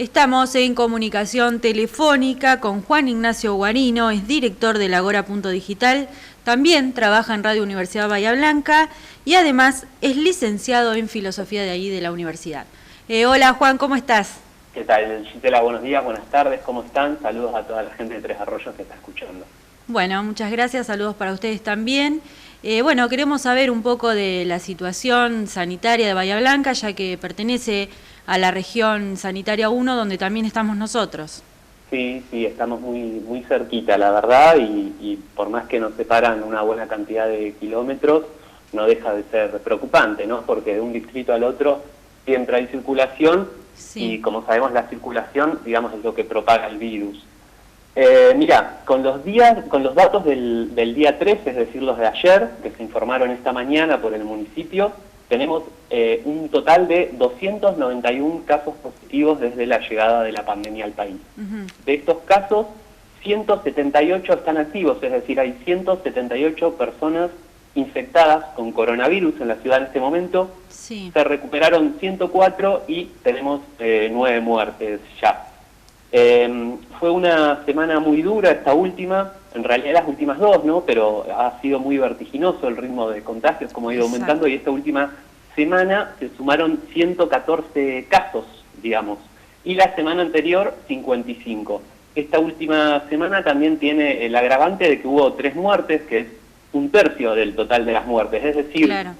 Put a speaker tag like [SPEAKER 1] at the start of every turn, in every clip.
[SPEAKER 1] Estamos en comunicación telefónica con Juan Ignacio Guarino, es director del Agora Punto Digital, también trabaja en Radio Universidad Bahía Blanca y además es licenciado en Filosofía de allí de la universidad. Hola Juan, ¿cómo estás?
[SPEAKER 2] ¿Qué tal, Gisela? Buenos días, buenas tardes, ¿cómo están? Saludos a toda la gente de Tres Arroyos que está escuchando.
[SPEAKER 1] Bueno, muchas gracias, saludos para ustedes también. Bueno, queremos saber un poco de la situación sanitaria de Bahía Blanca, ya que pertenece a la región sanitaria 1, donde también estamos nosotros.
[SPEAKER 2] Sí, estamos muy cerquita, la verdad, y por más que nos separan una buena cantidad de kilómetros, no deja de ser preocupante, ¿no? Porque de un distrito al otro siempre hay circulación, sí. Y como sabemos la circulación, digamos, es lo que propaga el virus. Mira, con los datos del día 3, es decir, los de ayer, que se informaron esta mañana por el municipio, tenemos un total de 291 casos positivos desde la llegada de la pandemia al país. De estos casos, 178 están activos, es decir, hay 178 personas infectadas con coronavirus en la ciudad en este momento.
[SPEAKER 1] Sí.
[SPEAKER 2] Se recuperaron 104 y tenemos 9 muertes ya. Fue una semana muy dura esta última, en realidad las últimas dos, ¿no? Pero ha sido muy vertiginoso el ritmo de contagios, como ha ido aumentando, y esta última semana se sumaron 114 casos, digamos, y la semana anterior 55. Esta última semana también tiene el agravante de que hubo 3 muertes, que es un tercio del total de las muertes, es decir,
[SPEAKER 1] claro.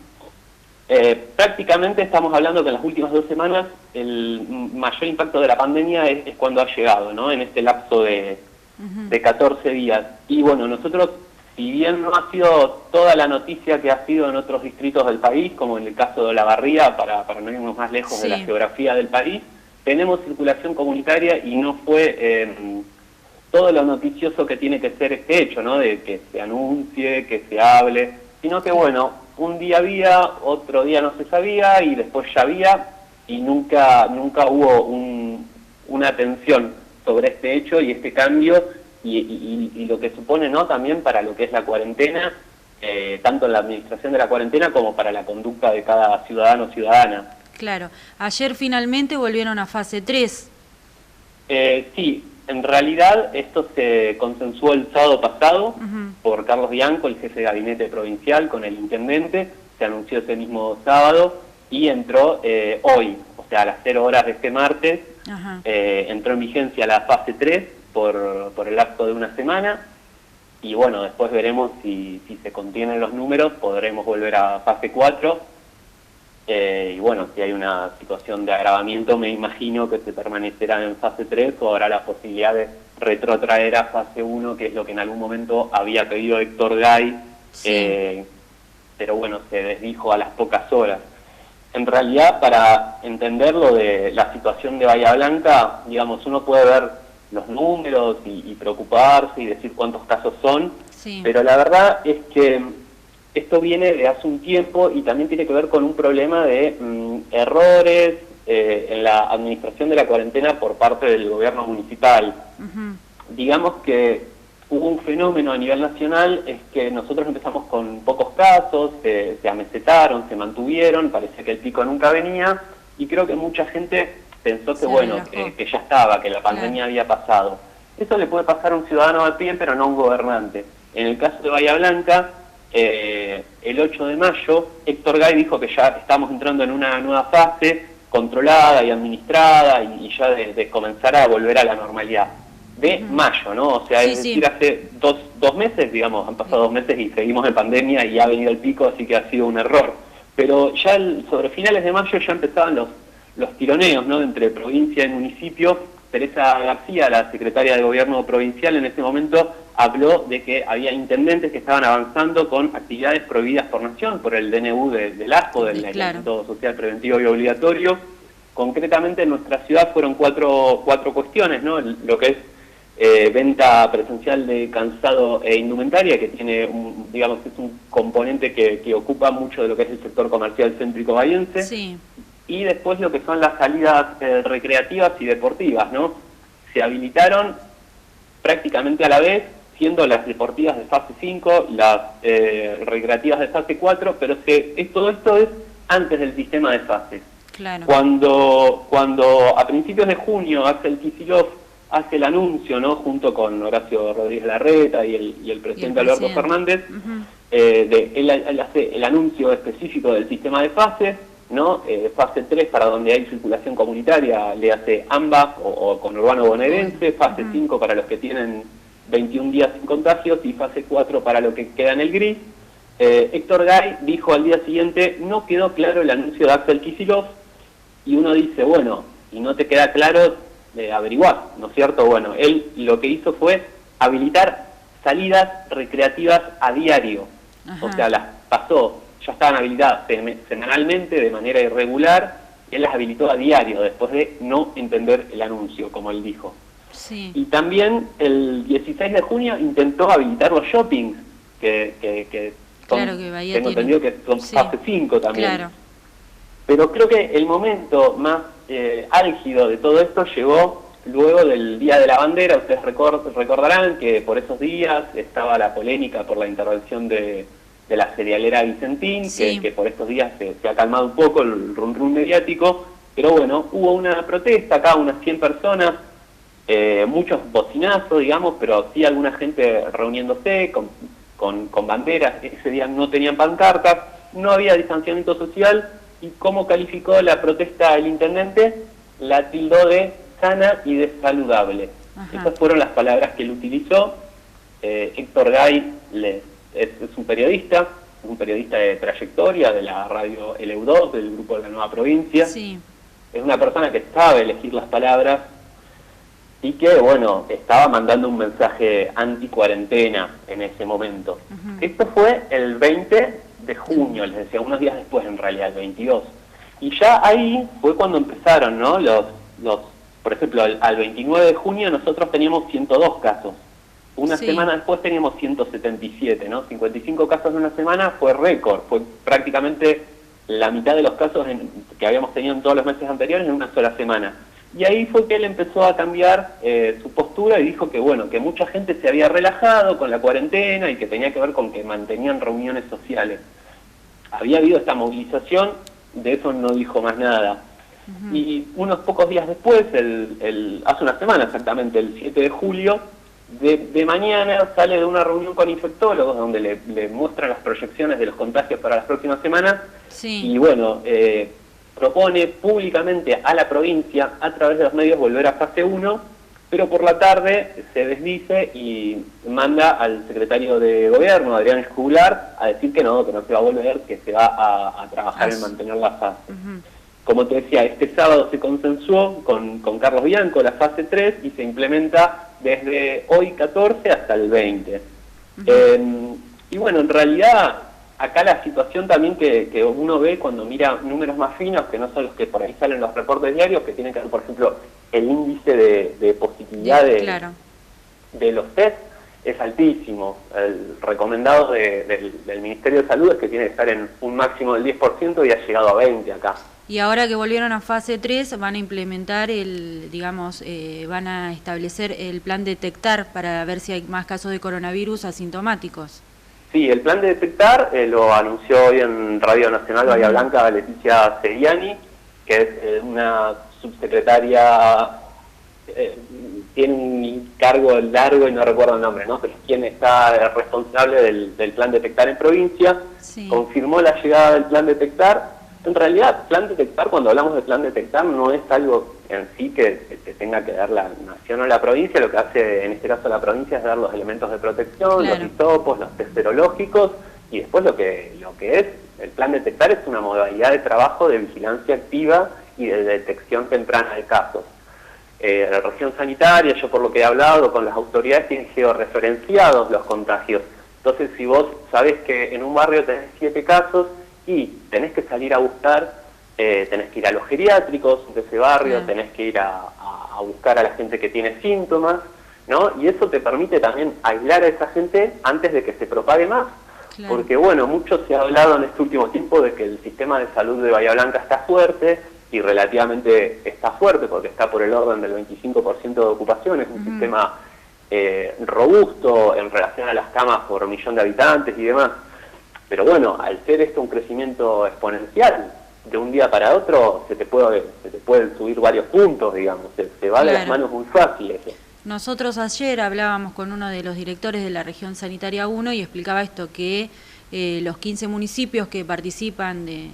[SPEAKER 2] Prácticamente estamos hablando que en las últimas 2 semanas el mayor impacto de la pandemia es cuando ha llegado, ¿no? En este lapso de 14 días. Y bueno, nosotros, si bien no ha sido toda la noticia que ha sido en otros distritos del país, como en el caso de Olavarría, para no irnos más lejos
[SPEAKER 1] sí.
[SPEAKER 2] de la geografía del país, tenemos circulación comunitaria y no fue todo lo noticioso que tiene que ser este hecho, ¿no? De que se anuncie, que se hable, sino que bueno, un día había, otro día no se sabía y después ya había y nunca hubo una atención sobre este hecho y este cambio y lo que supone, ¿no? También para lo que es la cuarentena, tanto en la administración de la cuarentena como para la conducta de cada ciudadano o ciudadana.
[SPEAKER 1] Claro. Ayer finalmente volvieron a fase 3.
[SPEAKER 2] Sí. En realidad esto se consensuó el sábado pasado por Carlos Bianco, el jefe de gabinete provincial, con el intendente, se anunció ese mismo sábado y entró hoy, o sea a las 0 horas de este martes, entró en vigencia la fase 3 por el lapso de una semana y bueno, después veremos si se contienen los números, podremos volver a fase 4. Y bueno, si hay una situación de agravamiento, me imagino que se permanecerá en fase 3 o habrá la posibilidad de retrotraer a fase 1, que es lo que en algún momento había pedido Héctor Gay, sí. Pero bueno, se desdijo a las pocas horas. En realidad, para entender lo de la situación de Bahía Blanca, digamos, uno puede ver los números y preocuparse y decir cuántos casos son, sí. Pero la verdad es que esto viene de hace un tiempo y también tiene que ver con un problema de errores en la administración de la cuarentena por parte del gobierno municipal. Digamos que hubo un fenómeno a nivel nacional, es que nosotros empezamos con pocos casos, se amesetaron, se mantuvieron, parece que el pico nunca venía, y creo que mucha gente pensó que bueno, que ya estaba, que la pandemia había pasado. Eso le puede pasar a un ciudadano a pie, pero no a un gobernante. En el caso de Bahía Blanca, el 8 de mayo, Héctor Gay dijo que ya estamos entrando en una nueva fase controlada y administrada y ya de comenzar a volver a la normalidad. De mayo, ¿no? O sea, sí, es decir, hace dos meses, digamos, han pasado 2 meses y seguimos en pandemia y ha venido el pico, así que ha sido un error. Pero ya sobre finales de mayo ya empezaban los tironeos, ¿no? Entre provincia y municipio. Teresa García, la secretaria de Gobierno provincial, en ese momento habló de que había intendentes que estaban avanzando con actividades prohibidas por nación, por el DNU del ASPO, del Aislamiento Social Preventivo y Obligatorio. Concretamente en nuestra ciudad fueron cuatro cuestiones, ¿no? Lo que es venta presencial de calzado e indumentaria, que tiene, digamos, es un componente que ocupa mucho de lo que es el sector comercial céntrico bahiense.
[SPEAKER 1] Sí.
[SPEAKER 2] Y después lo que son las salidas recreativas y deportivas, ¿no? Se habilitaron prácticamente a la vez, siendo las deportivas de fase 5, las recreativas de fase 4, pero todo esto es antes del sistema de fases.
[SPEAKER 1] Claro.
[SPEAKER 2] Cuando a principios de junio Axel Kicillof hace el anuncio, ¿no?, junto con Horacio Rodríguez Larreta y el presidente Alberto Fernández, él hace el anuncio específico del sistema de fases, ¿no? Fase 3 para donde hay circulación comunitaria, le hace AMBA o conurbano bonaerense, fase 5 para los que tienen 21 días sin contagios y fase 4 para los que queda en el gris. Héctor Gay dijo al día siguiente, no quedó claro el anuncio de Axel Kicillof, y uno dice, bueno, y no te queda claro, averiguar, ¿no es cierto? Bueno, él lo que hizo fue habilitar salidas recreativas a diario. Ajá. O sea, las pasó, ya estaban habilitadas semanalmente de manera irregular, él las habilitó a diario después de no entender el anuncio, como él dijo.
[SPEAKER 1] Sí.
[SPEAKER 2] Y también el 16 de junio intentó habilitar los shoppings, que son,
[SPEAKER 1] claro, que Bahía
[SPEAKER 2] tengo
[SPEAKER 1] tiene...
[SPEAKER 2] entendido que son fase 5 también.
[SPEAKER 1] Claro.
[SPEAKER 2] Pero creo que el momento más álgido de todo esto llegó luego del Día de la Bandera. Ustedes recordarán que por esos días estaba la polémica por la intervención de la cerealera Vicentín, sí, que por estos días se ha calmado un poco el rum mediático, pero bueno, hubo una protesta acá, unas 100 personas, muchos bocinazos, digamos, pero sí alguna gente reuniéndose con banderas. Ese día no tenían pancartas, no había distanciamiento social, y ¿cómo calificó la protesta el intendente? La tildó de sana y de saludable. Ajá. Esas fueron las palabras que él utilizó. Héctor Gay es un periodista de trayectoria de la radio LU2, del grupo de La Nueva Provincia.
[SPEAKER 1] Sí.
[SPEAKER 2] Es una persona que sabe elegir las palabras y que, bueno, estaba mandando un mensaje anti-cuarentena en ese momento. Uh-huh. Esto fue el 20 de junio, les decía, unos días después en realidad, el 22. Y ya ahí fue cuando empezaron, ¿no? Por ejemplo, al 29 de junio nosotros teníamos 102 casos. Una semana después teníamos 177, ¿no? 55 casos en una semana fue récord, fue prácticamente la mitad de los casos que habíamos tenido en todos los meses anteriores en una sola semana. Y ahí fue que él empezó a cambiar su postura y dijo que, bueno, que mucha gente se había relajado con la cuarentena y que tenía que ver con que mantenían reuniones sociales. Había habido esta movilización, de eso no dijo más nada. Uh-huh. Y unos pocos días después, hace una semana exactamente, el 7 de julio, de mañana sale de una reunión con infectólogos donde le muestran las proyecciones de los contagios para las próximas semanas.
[SPEAKER 1] Sí.
[SPEAKER 2] Y bueno, propone públicamente a la provincia, a través de los medios, volver a fase 1, pero por la tarde se desdice y manda al secretario de Gobierno, Adrián Juglar, a decir que no se va a volver, que se va a trabajar en mantener la fase. Uh-huh. Como te decía, este sábado se consensuó con Carlos Bianco la fase 3 y se implementa desde hoy 14 hasta el 20. Uh-huh. Y bueno, en realidad acá la situación también que uno ve cuando mira números más finos, que no son los que por ahí salen los reportes diarios, que tienen que ver, por ejemplo, el índice de positividad de los test, es altísimo. El recomendado del Ministerio de Salud es que tiene que estar en un máximo del 10% y ha llegado a 20% acá.
[SPEAKER 1] Y ahora que volvieron a fase 3, van a implementar van a establecer el plan detectar para ver si hay más casos de coronavirus asintomáticos.
[SPEAKER 2] Sí, el plan de detectar lo anunció hoy en Radio Nacional Bahía Blanca Leticia Seriani, que es una subsecretaria, tiene un cargo largo y no recuerdo el nombre, ¿no? Pero es quien está responsable del plan detectar en provincia. Sí. Confirmó la llegada del plan detectar. En realidad, plan detectar, cuando hablamos de plan detectar, no es algo en sí que tenga que dar la nación o la provincia. Lo que hace, en este caso, la provincia es dar los elementos de protección, claro, los hisopos, los test serológicos, y después lo que es, el plan detectar es una modalidad de trabajo de vigilancia activa y de detección temprana de casos. La región sanitaria, yo por lo que he hablado con las autoridades, tienen georreferenciados los contagios. Entonces, si vos sabés que en un barrio tenés 7 casos, y tenés que salir a buscar, tenés que ir a los geriátricos de ese barrio, tenés que ir a buscar a la gente que tiene síntomas, ¿no? Y eso te permite también aislar a esa gente antes de que se propague más. Claro. Porque, bueno, mucho se ha hablado en este último tiempo de que el sistema de salud de Bahía Blanca está fuerte, y relativamente está fuerte, porque está por el orden del 25% de ocupación, es un sistema robusto en relación a las camas por millón de habitantes y demás. Pero bueno, al ser esto un crecimiento exponencial, de un día para otro se te pueden subir varios puntos, digamos, se va de las manos muy fácil eso.
[SPEAKER 1] Nosotros ayer hablábamos con uno de los directores de la región sanitaria 1 y explicaba esto, que los 15 municipios que participan de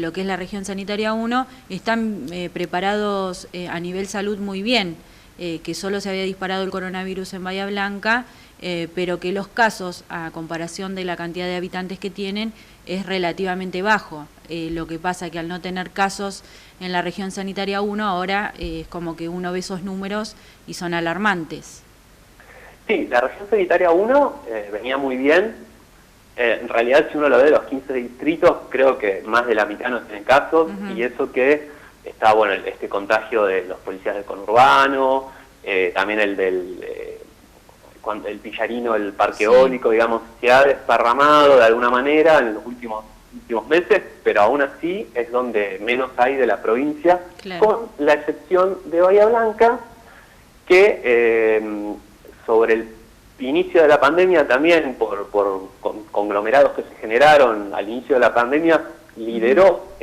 [SPEAKER 1] lo que es la región sanitaria 1 están preparados a nivel salud muy bien, que solo se había disparado el coronavirus en Bahía Blanca, pero que los casos, a comparación de la cantidad de habitantes que tienen, es relativamente bajo. Lo que pasa que al no tener casos en la región sanitaria 1, ahora es como que uno ve esos números y son alarmantes.
[SPEAKER 2] Sí, la región sanitaria 1 venía muy bien. En realidad, si uno lo ve de los 15 distritos, creo que más de la mitad no tienen casos, y eso que está, bueno, este contagio de los policías del conurbano, también el del el Pillarino, el parque eólico, digamos, se ha desparramado de alguna manera en los últimos meses, pero aún así es donde menos hay de la provincia, con la excepción de Bahía Blanca, que sobre el inicio de la pandemia también, por conglomerados que se generaron al inicio de la pandemia, lideró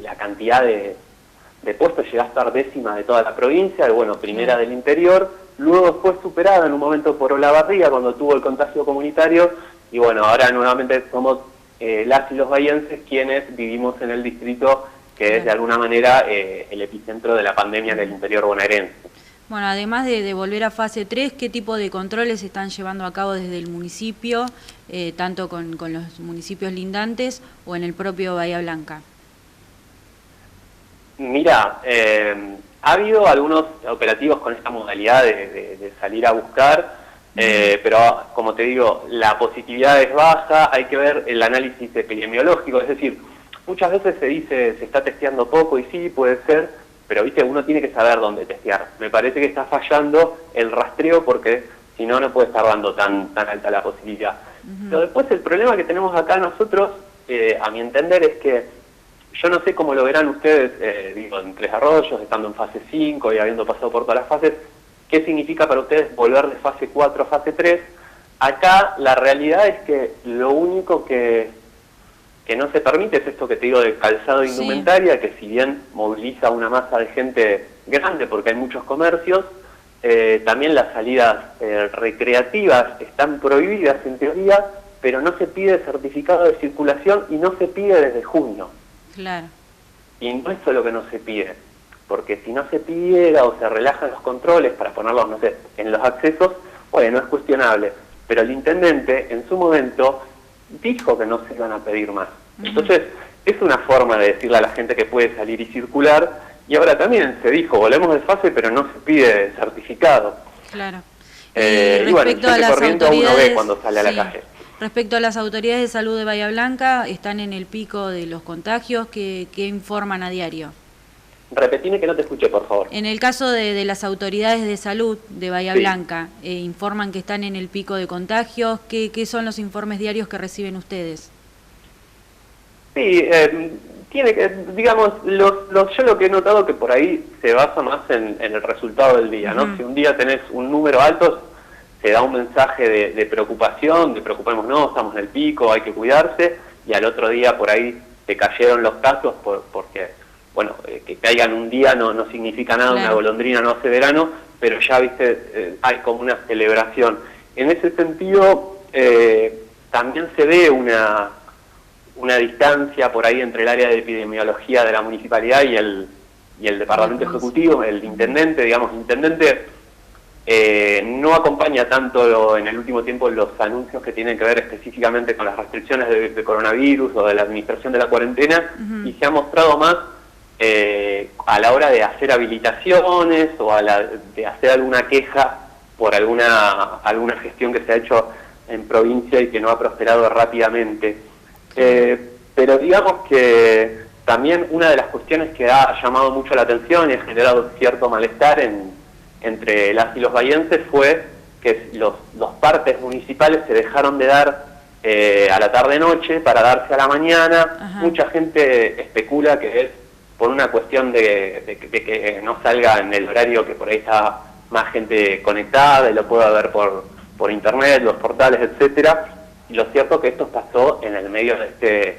[SPEAKER 2] la cantidad de puestos, llegó a estar 10ª de toda la provincia, y bueno, primera del interior. Luego fue superada en un momento por Olavarría cuando tuvo el contagio comunitario, y bueno, ahora nuevamente somos las y los bahienses quienes vivimos en el distrito que es de alguna manera el epicentro de la pandemia en el interior bonaerense.
[SPEAKER 1] Bueno, además de volver a fase 3, ¿qué tipo de controles se están llevando a cabo desde el municipio, tanto con los municipios lindantes o en el propio Bahía Blanca?
[SPEAKER 2] Mira, ha habido algunos operativos con esta modalidad de salir a buscar, pero como te digo, la positividad es baja, hay que ver el análisis epidemiológico, es decir, muchas veces se dice se está testeando poco y sí, puede ser, pero viste, uno tiene que saber dónde testear. Me parece que está fallando el rastreo porque si no, no puede estar dando tan alta la posibilidad. Pero después el problema que tenemos acá nosotros, a mi entender, es que yo no sé cómo lo verán ustedes, digo, en Tres Arroyos, estando en fase 5 y habiendo pasado por todas las fases, ¿qué significa para ustedes volver de fase 4 a fase 3? Acá la realidad es que lo único que no se permite es esto que te digo de calzado e indumentaria, que si bien moviliza una masa de gente grande porque hay muchos comercios, también las salidas recreativas están prohibidas en teoría, pero no se pide certificado de circulación y no se pide desde junio.
[SPEAKER 1] Claro.
[SPEAKER 2] Y no es solo que no se pide, porque si no se pidiera o se relajan los controles para ponerlos, no sé, en los accesos, bueno, es cuestionable. Pero el intendente en su momento dijo que no se iban a pedir más. Entonces, es una forma de decirle a la gente que puede salir y circular, y ahora también se dijo, volvemos de fase, pero no se pide certificado.
[SPEAKER 1] Claro.
[SPEAKER 2] Y bueno, gente corriendo uno ve cuando sale a la calle.
[SPEAKER 1] Respecto a las autoridades de salud de Bahía Blanca, ¿están en el pico de los contagios? ¿Qué informan a diario?
[SPEAKER 2] Repetime que no te escuché, por favor.
[SPEAKER 1] En el caso de las autoridades de salud de Bahía Blanca, ¿informan que están en el pico de contagios? ¿Qué son los informes diarios que reciben ustedes?
[SPEAKER 2] Sí, tiene que, digamos, yo lo que he notado que por ahí se basa más en el resultado del día, ¿no? Si un día tenés un número alto, se da un mensaje de preocupación, de preocupémonos, estamos en el pico, hay que cuidarse, y al otro día por ahí se cayeron los casos porque, bueno, que caigan un día no significa nada, una golondrina no hace verano, pero ya, viste, hay como una celebración. En ese sentido, también se ve una distancia por ahí entre el área de epidemiología de la municipalidad y el departamento ejecutivo, el intendente, digamos, el intendente no acompaña tanto en el último tiempo los anuncios que tienen que ver específicamente con las restricciones de coronavirus o de la administración de la cuarentena, y se ha mostrado más a la hora de hacer habilitaciones o de hacer alguna queja por alguna gestión que se ha hecho en provincia y que no ha prosperado rápidamente. Pero digamos que también una de las cuestiones que ha llamado mucho la atención y ha generado cierto malestar entre las y los bahienses fue que los partes municipales se dejaron de dar a la tarde-noche para darse a la mañana. Mucha gente especula que es por una cuestión de que no salga en el horario que por ahí está más gente conectada y lo pueda ver por internet, los portales, etcétera. Y lo cierto es que esto pasó en el medio de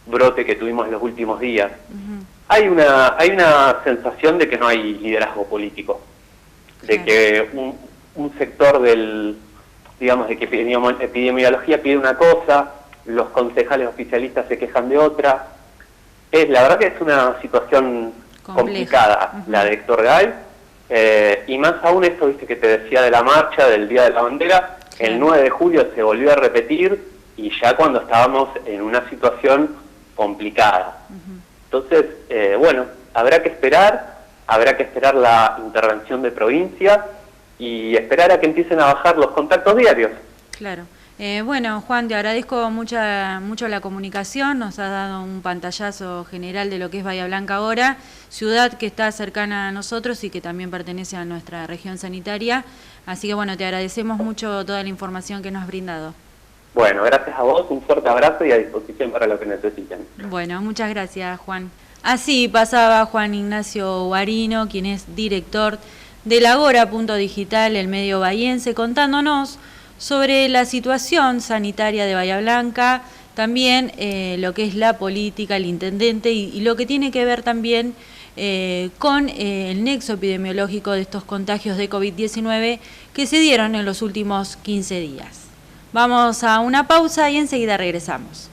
[SPEAKER 2] brote que tuvimos en los últimos días. Hay una sensación de que no hay liderazgo político, de que un sector digamos, de que epidemiología pide una cosa, los concejales oficialistas se quejan de otra. La verdad que es una situación complicada la de Héctor Gay, y más aún esto, viste, que te decía de la marcha del Día de la Bandera, el 9 de julio se volvió a repetir, y ya cuando estábamos en una situación complicada. Entonces, bueno, habrá que esperar la intervención de provincia y esperar a que empiecen a bajar los contactos diarios.
[SPEAKER 1] Claro. Bueno, Juan, te agradezco mucho la comunicación, nos has dado un pantallazo general de lo que es Bahía Blanca ahora, ciudad que está cercana a nosotros y que también pertenece a nuestra región sanitaria, así que bueno, te agradecemos mucho toda la información que nos has brindado.
[SPEAKER 2] Bueno, gracias a vos, un fuerte abrazo y a disposición para lo que necesiten.
[SPEAKER 1] Bueno, muchas gracias, Juan. Así pasaba Juan Ignacio Guarino, quien es director del Agora Punto Digital, el medio bahiense, contándonos sobre la situación sanitaria de Bahía Blanca, también lo que es la política, el intendente y lo que tiene que ver también con el nexo epidemiológico de estos contagios de COVID-19 que se dieron en los últimos 15 días. Vamos a una pausa y enseguida regresamos.